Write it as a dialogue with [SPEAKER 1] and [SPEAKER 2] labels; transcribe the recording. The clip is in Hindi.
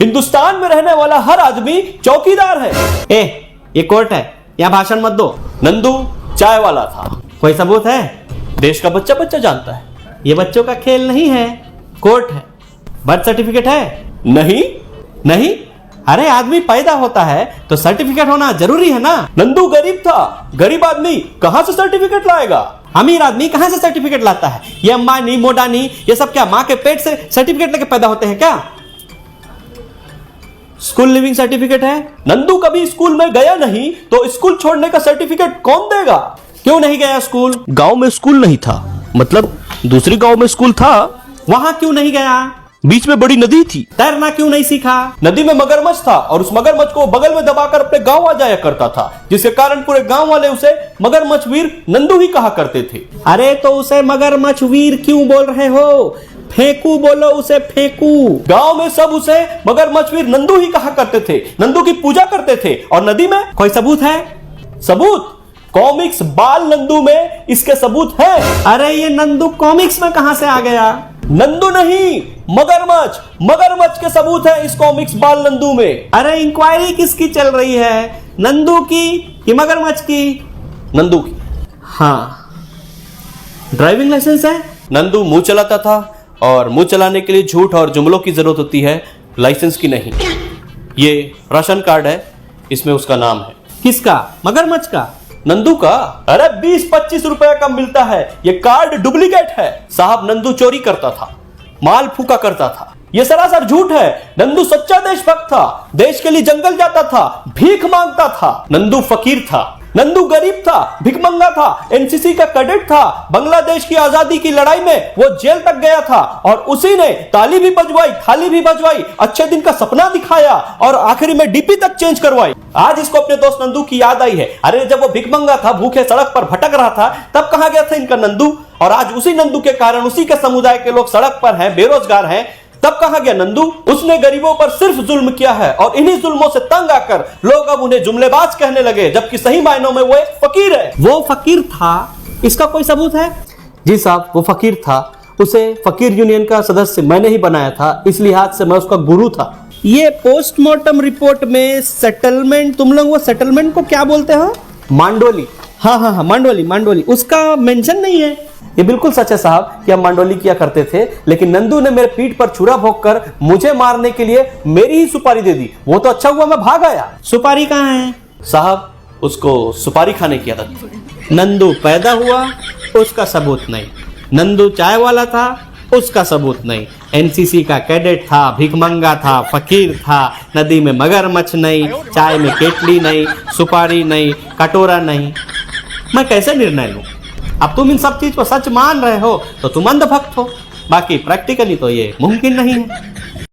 [SPEAKER 1] हिंदुस्तान में रहने वाला हर आदमी चौकीदार है।
[SPEAKER 2] ये कोर्ट है, यहाँ भाषण मत दो।
[SPEAKER 1] नंदू चाय वाला था।
[SPEAKER 2] कोई सबूत है?
[SPEAKER 1] देश का बच्चा बच्चा जानता है।
[SPEAKER 2] ये बच्चों का खेल नहीं है, कोर्ट है। बर्थ सर्टिफिकेट है?
[SPEAKER 1] नहीं
[SPEAKER 2] नहीं? अरे आदमी पैदा होता है तो सर्टिफिकेट होना जरूरी है ना।
[SPEAKER 1] नंदू गरीब था, गरीब आदमी कहां से सर्टिफिकेट लाएगा?
[SPEAKER 2] अमीर आदमी कहां से सर्टिफिकेट लाता है? ये अंबानी मोडानी ये सब क्या माँ के पेट से सर्टिफिकेट लेके पैदा होते हैं क्या? स्कूल लिविंग सर्टिफिकेट है?
[SPEAKER 1] नंदू कभी स्कूल में गया नहीं तो स्कूल छोड़ने का सर्टिफिकेट कौन देगा?
[SPEAKER 2] क्यों नहीं गया स्कूल?
[SPEAKER 1] गांव में स्कूल नहीं था, मतलब दूसरी गांव में स्कूल था।
[SPEAKER 2] वहां क्यों नहीं गया?
[SPEAKER 1] बीच में बड़ी नदी थी।
[SPEAKER 2] तैरना क्यों नहीं सीखा?
[SPEAKER 1] नदी में मगरमच्छ था और उस मगरमच्छ को बगल में दबाकर अपने गांव आ जाया करता था, जिसके कारण पूरे गांव वाले उसे मगरमच्छ वीर नंदू ही कहा करते थे।
[SPEAKER 2] अरे तो उसे मगरमच्छ वीर क्यों बोल रहे हो? फेंकू बोलो उसे, फेंकू।
[SPEAKER 1] गांव में सब उसे मगरमच्छ वीर नंदू ही कहा करते थे, नंदू की पूजा करते थे। और नदी में
[SPEAKER 2] कोई सबूत है?
[SPEAKER 1] सबूत? कॉमिक्स बाल नंदू में इसके सबूत हैं।
[SPEAKER 2] अरे ये नंदू कॉमिक्स में कहां से आ गया?
[SPEAKER 1] नंदू नहीं, मगरमच्छ। मगरमच्छ के सबूत है इस कॉमिक्स बाल नंदू में।
[SPEAKER 2] अरे इंक्वायरी किसकी चल रही है, नंदू की कि मगरमच्छ की?
[SPEAKER 1] नंदू की।
[SPEAKER 2] हाँ, ड्राइविंग लाइसेंस है?
[SPEAKER 1] नंदू मुंह चलाता था और मुंह चलाने के लिए झूठ और जुमलों की जरूरत होती है, लाइसेंस की नहीं। ये राशन कार्ड है, इसमें उसका नाम है।
[SPEAKER 2] किसका? मगरमच्छ का?
[SPEAKER 1] नंदू का। अरे 20-25 रुपए का मिलता है, ये कार्ड डुप्लीकेट है। साहब नंदू चोरी करता था, माल फूका करता था, ये सरासर झूठ है। नंदू सच्चा देशभक्त था, देश के लिए जंगल जाता था, भीख मांगता था। नंदू फकीर था, नंदू गरीब था, भिखमंगा था, एनसीसी का कैडेट था। बांग्लादेश की आजादी की लड़ाई में वो जेल तक गया था और उसी ने ताली भी बजवाई, थाली भी बजवाई, अच्छे दिन का सपना दिखाया और आखिरी में डीपी तक चेंज करवाई। आज इसको अपने दोस्त नंदू की याद आई है। अरे जब वो भिखमंगा था, भूखे सड़क पर भटक रहा था, तब कहां गया था इनका नंदू? और आज उसी नंदू के कारण उसी के समुदाय के लोग सड़क पर हैं, बेरोजगार हैं, तब कहां गया नंदू? उसने गरीबों पर सिर्फ जुल्म किया है और इन्हीं जुल्मों से तंग आकर लोग अब उन्हें जुमलेबाज कहने लगे, जबकि सही मायनों में वो एक फकीर है।
[SPEAKER 2] वो फकीर था, इसका कोई सबूत है?
[SPEAKER 1] जी साहब, वो फकीर था। उसे फकीर यूनियन का सदस्य मैंने ही बनाया था, इस लिहाज से मैं उसका गुरु था।
[SPEAKER 2] ये पोस्टमार्टम रिपोर्ट में सेटलमेंट, तुम लोग वो सेटलमेंट को क्या बोलते हो?
[SPEAKER 1] मांडोली।
[SPEAKER 2] हाँ, मांडोली, उसका मेंशन नहीं है।
[SPEAKER 1] ये बिल्कुल सच है साहब कि हम मांडोली किया करते थे, लेकिन नंदू ने मेरे पीठ पर छुरा भोंककर मुझे मारने के लिए मेरी ही सुपारी दे दी। वो तो अच्छा हुआ मैं भाग आया।
[SPEAKER 2] सुपारी कहाँ है?
[SPEAKER 1] साहब उसको सुपारी खाने की आदत थी।
[SPEAKER 2] नंदू पैदा हुआ, उसका सबूत नहीं। नंदू चाय वाला था, उसका सबूत नहीं। एनसीसी का कैडेट था, भिखमंगा था, फकीर था, नदी में मगरमच्छ नहीं, चाय में केटली नहीं, सुपारी नहीं, कटोरा नहीं। मैं कैसे निर्णय लूं? अब तुम इन सब चीज को सच मान रहे हो तो तुम अंधभक्त हो, बाकी प्रैक्टिकली तो ये मुमकिन नहीं है।